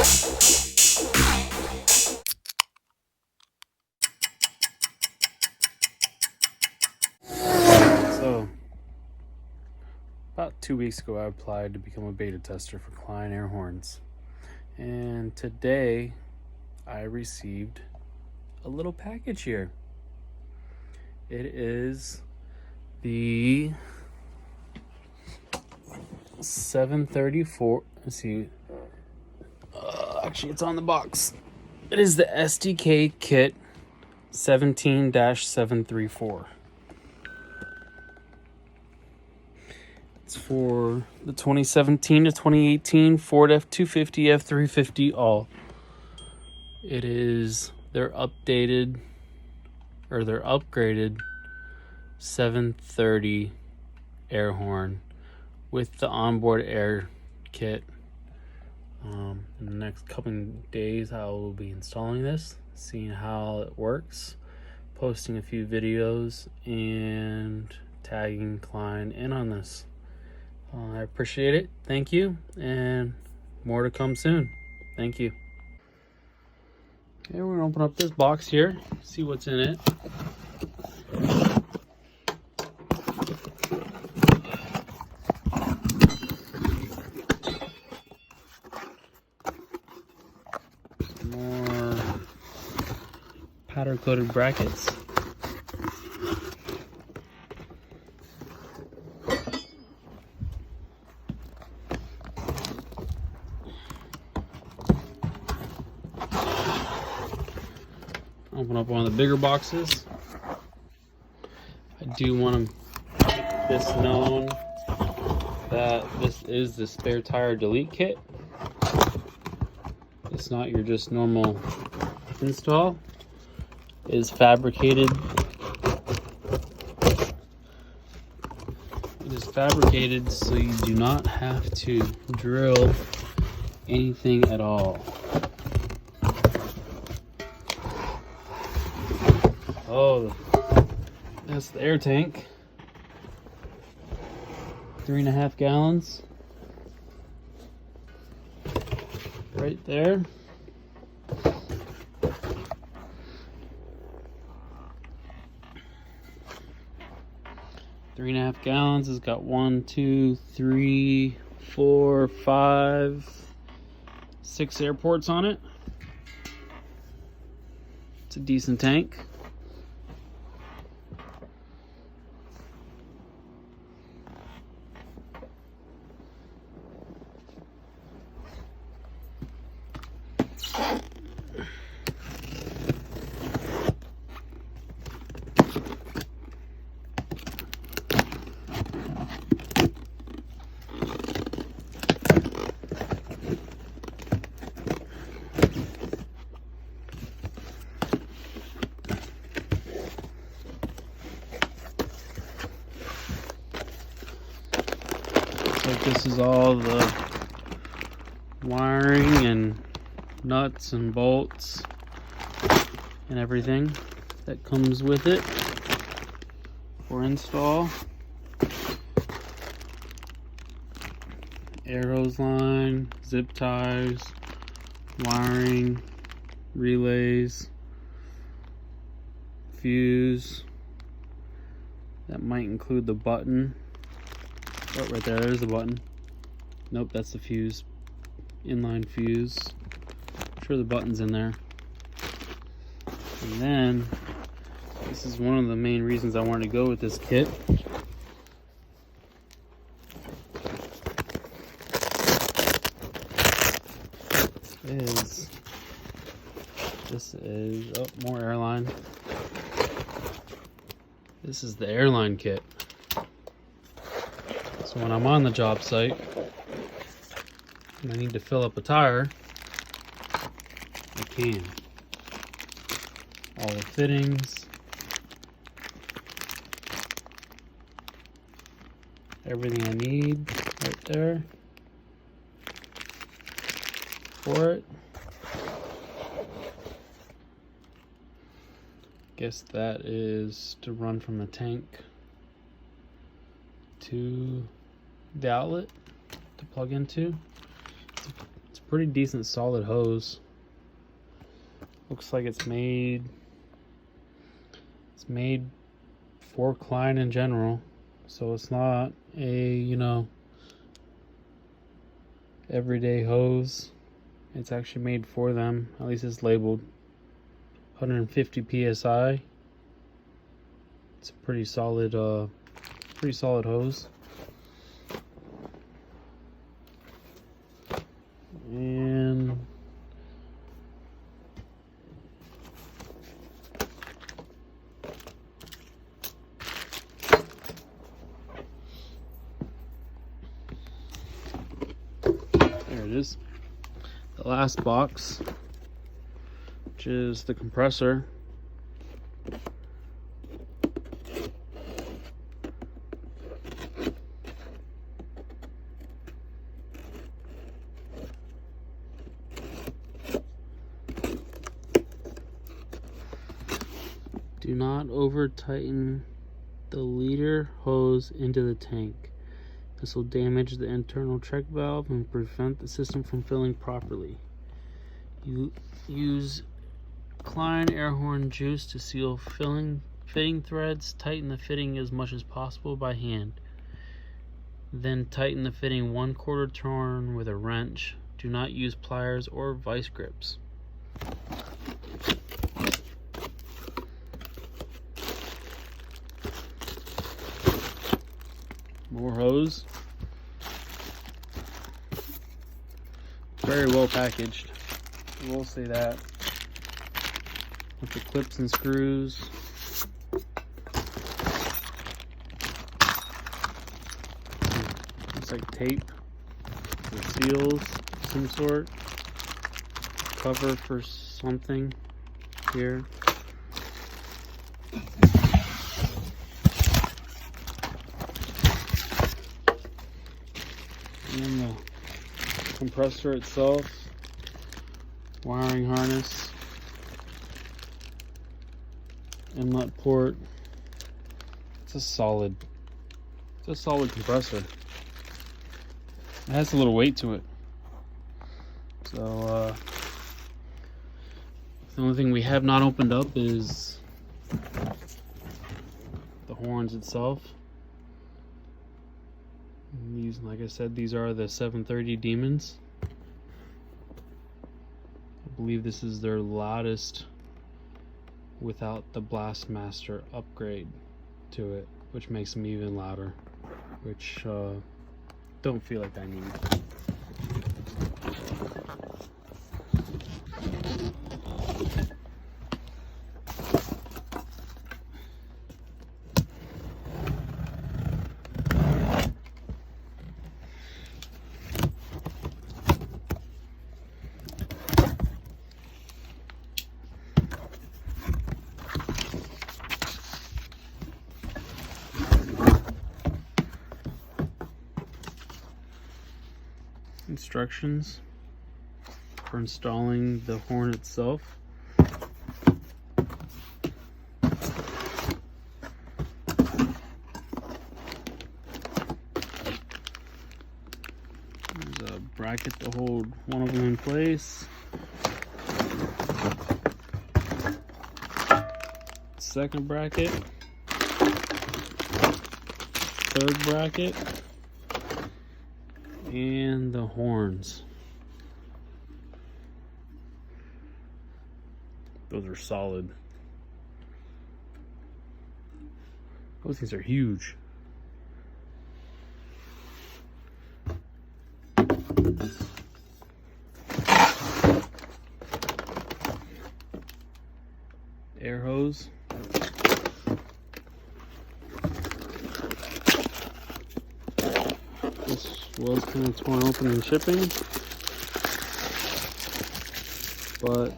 So, about 2 weeks ago, I applied to become a beta tester for Kleinn air horns. And today, I received a little package here. It is the 734. Let's see. Actually, it's on the box. It is the SDK kit 17-734. It's for the 2017 to 2018 Ford F-250, F-350 all. It is their updated, or their upgraded 730 air horn with the onboard air kit. In the next couple days, I will be installing this, seeing how it works, posting a few videos, and tagging Kleinn in on this. I appreciate it. Thank you, and more to come soon. Thank you. Okay, we're gonna open up this box here, see what's in it. More powder coated brackets. Open up one of the bigger boxes. I do want to make this known that this is the spare tire delete kit. It's not your just normal install. It is fabricated. It is fabricated so you do not have to drill anything at all. Oh, that's the air tank. 3.5 gallons. Right there. Three and a half gallons. It's got 1, 2, 3, 4, 5, 6 air ports on it. It's a decent tank. Like this is all the wiring and nuts and bolts and everything that comes with it for install. Air hose line, zip ties, wiring, relays, fuse. That might include the button. Oh, right there, there's the button. Nope, that's the fuse. Inline fuse. I'm sure the button's in there. And then, this is one of the main reasons I wanted to go with this kit. This is, oh, more airline. This is the airline kit. So when I'm on the job site and I need to fill up a tire, I can. All the fittings, everything I need right there for it. Guess that is to run from the tank to the outlet to plug into. It's a pretty decent solid hose. Looks like it's made for Kleinn in general, so it's not a, you know, everyday hose. It's actually made for them. At least it's labeled 150 psi. It's a pretty solid hose. And there it is. The last box, which is the compressor. Do not over tighten the leader hose into the tank. This will damage the internal check valve and prevent the system from filling properly. You use Kleinn air horn juice to seal fitting threads. Tighten the fitting as much as possible by hand. Then tighten the fitting 1/4 turn with a wrench. Do not use pliers or vice grips. More hose. Very well packaged, I will say that. With the clips and screws. Looks like tape or seals of some sort. Cover for something here. And the compressor itself, wiring harness, inlet port. It's a solid compressor. It has a little weight to it. So the only thing we have not opened up is the horns itself. These, like I said, these are the 730 Demons. I believe this is their loudest without the Blastmaster upgrade to it, which makes them even louder, which don't feel like I need. Instructions for installing the horn itself. There's a bracket to hold one of them in place. Second bracket. Third bracket. And the horns. Those are solid. Those things are huge. Air hose. This was kind of torn open in shipping, but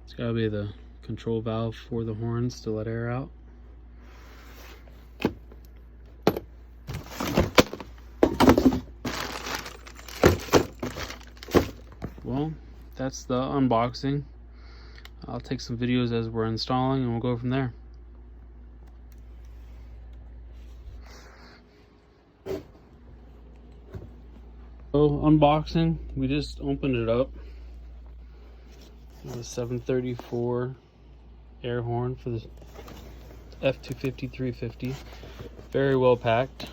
it's gotta be the control valve for the horns to let air out. Well, that's the unboxing. I'll take some videos as we're installing and we'll go from there. So unboxing, we just opened it up. The 734 air horn for the F250 350. Very well packed.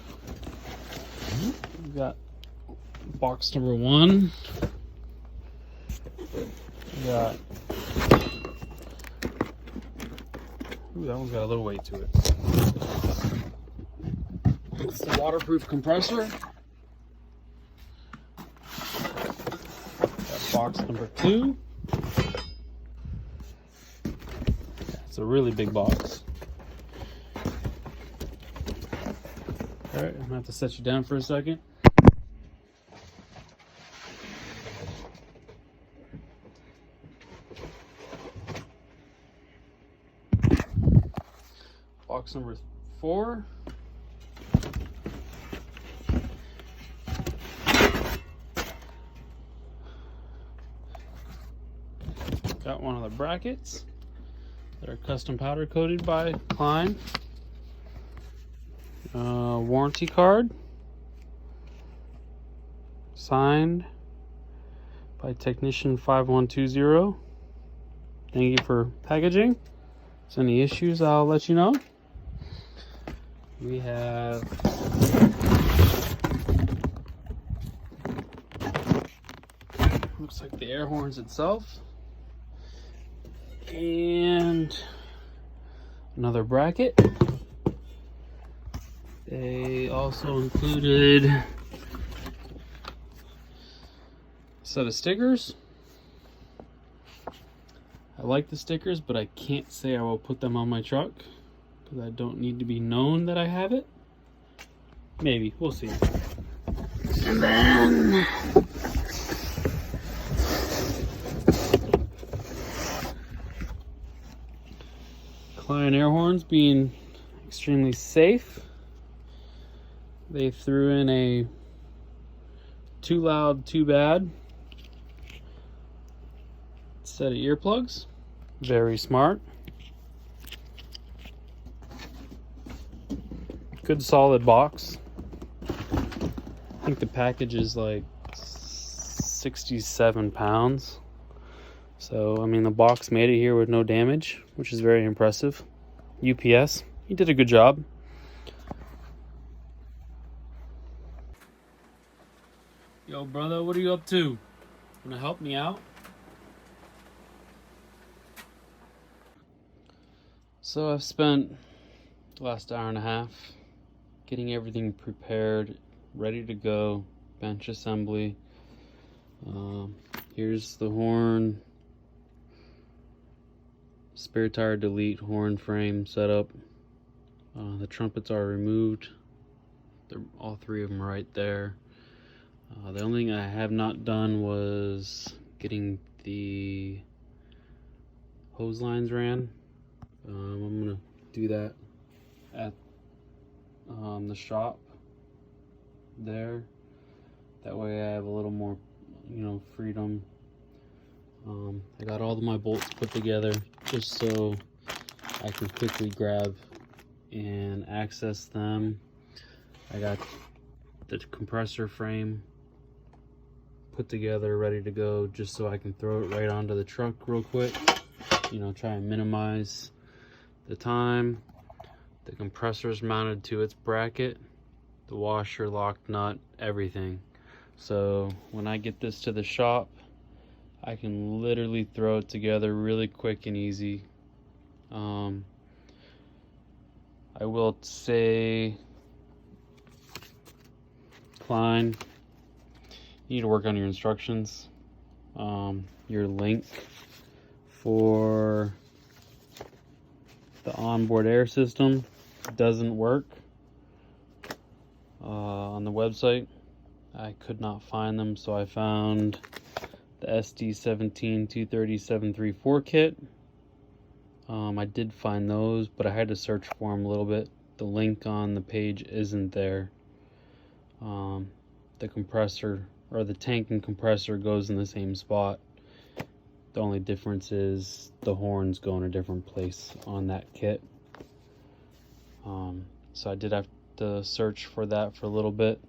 We've got box number 1. We got, ooh, that one's got a little weight to it. It's the waterproof compressor. Got box number 2. It's a really big box. Alright, I'm gonna have to set you down for a second. Box number 4. Got one of the brackets that are custom powder coated by Kleinn. Warranty card signed by technician 5120. Thank you for packaging. If there's any issues, I'll let you know. We have looks like the air horns itself and another bracket. They also included a set of stickers. I like the stickers, but I can't say I will put them on my truck because I don't need to be known that I have it. Maybe, we'll see. And then Kleinn air horns being extremely safe. They threw in a too loud, too bad set of earplugs. Very smart. Good solid box. I think the package is like 67 pounds. So, I mean, the box made it here with no damage, which is very impressive. UPS, you did a good job. Yo, brother, what are you up to? Wanna help me out? So I've spent the last hour and a half getting everything prepared, ready to go, bench assembly. Here's the horn, spare tire delete horn frame setup. The trumpets are removed. All 3 of them are right there. The only thing I have not done was getting the hose lines ran. I'm gonna do that at the shop there. That way I have a little more, freedom. I got all of my bolts put together just so I can quickly grab and access them. I got the compressor frame put together, ready to go, just so I can throw it right onto the truck real quick. Try and minimize the time. The compressor is mounted to its bracket, the washer, lock nut, everything. So when I get this to the shop, I can literally throw it together really quick and easy. I will say, Kleinn, you need to work on your instructions. Your link for the onboard air system doesn't work on the website. I could not find them, so I found the SD17 230 734 kit. I did find those, but I had to search for them a little bit. The link on the page isn't there. The compressor, or the tank and compressor, goes in the same spot. The only difference is the horns go in a different place on that kit. So I did have to search for that for a little bit,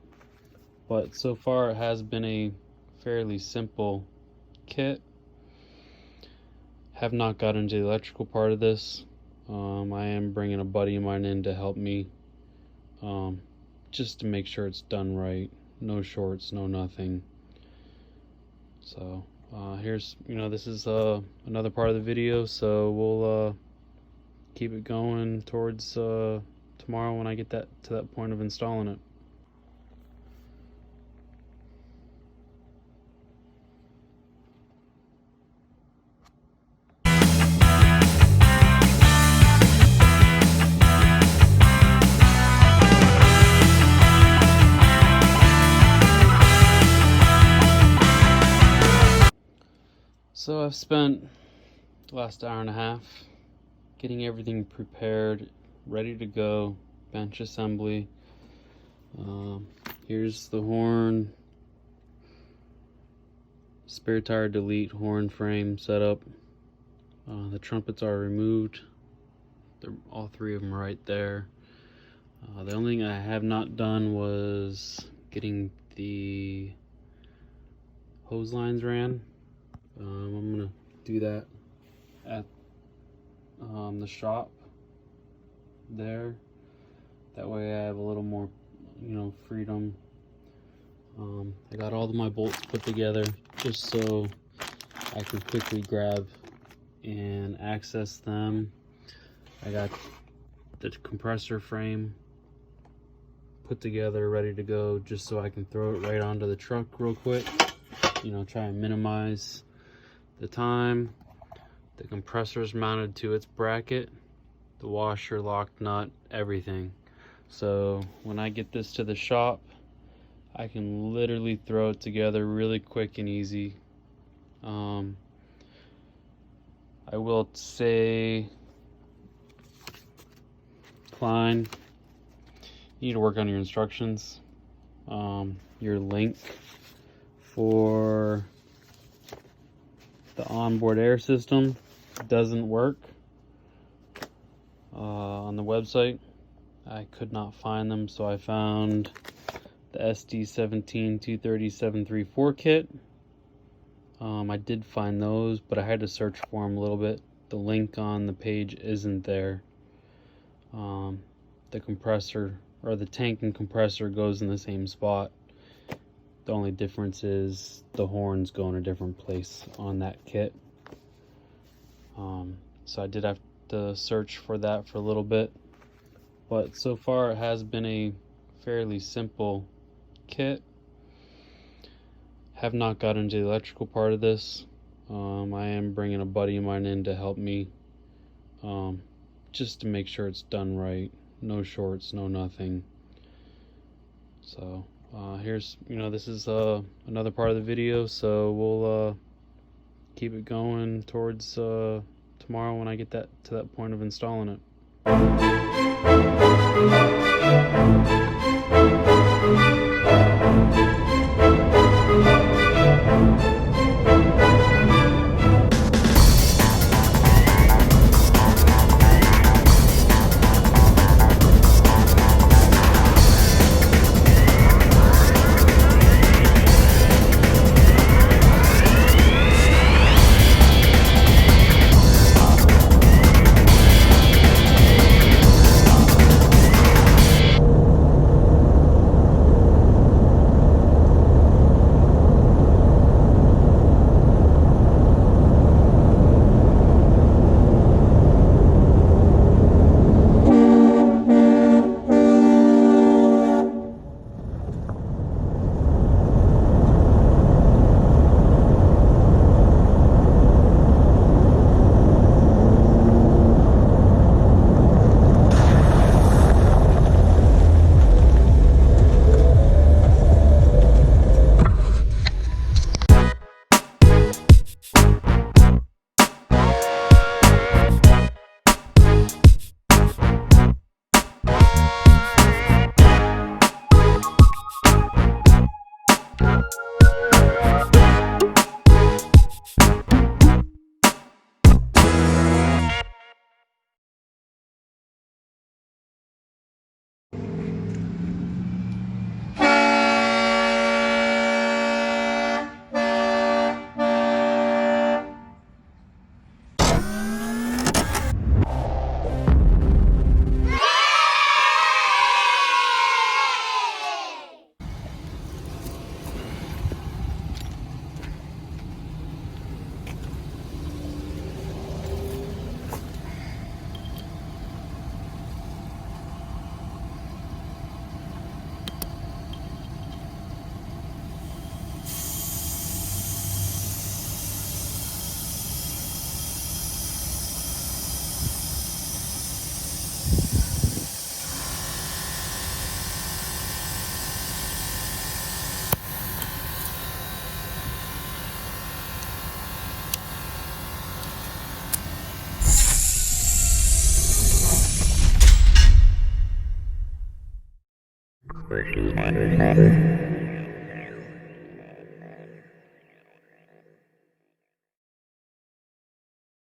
but so far it has been a fairly simple kit. Have not got into the electrical part of this. I am bringing a buddy of mine in to help me, just to make sure it's done right. No shorts, no nothing. So here's, this is another part of the video, so we'll keep it going towards tomorrow when I get to that point of installing it. So I've spent the last hour and a half getting everything prepared, ready to go, bench assembly. Here's the horn, spare tire delete horn frame setup. The trumpets are removed. All three of them are right there. The only thing I have not done was getting the hose lines ran. I'm gonna do that at the shop there. That way I have a little more, freedom. I got all of my bolts put together just so I can quickly grab and access them. I got the compressor frame put together, ready to go, just so I can throw it right onto the truck real quick. Try and minimize the time. The compressor is mounted to its bracket, the washer, lock nut, everything. So when I get this to the shop, I can literally throw it together really quick and easy. I will say, Kleinn, you need to work on your instructions. Your link for the onboard air system doesn't work on the website. I could not find them, so I found the SD17-230-734 kit. I did find those, but I had to search for them a little bit. The link on the page isn't there. The compressor, or the tank and compressor, goes in the same spot. The only difference is the horns go in a different place on that kit. So I did have to search for that for a little bit, but so far it has been a fairly simple kit. Have not got into the electrical part of this. I am bringing a buddy of mine in to help me, just to make sure it's done right. No shorts, no nothing. So here's, this is another part of the video, so we'll keep it going towards tomorrow when I get to that point of installing it. This is my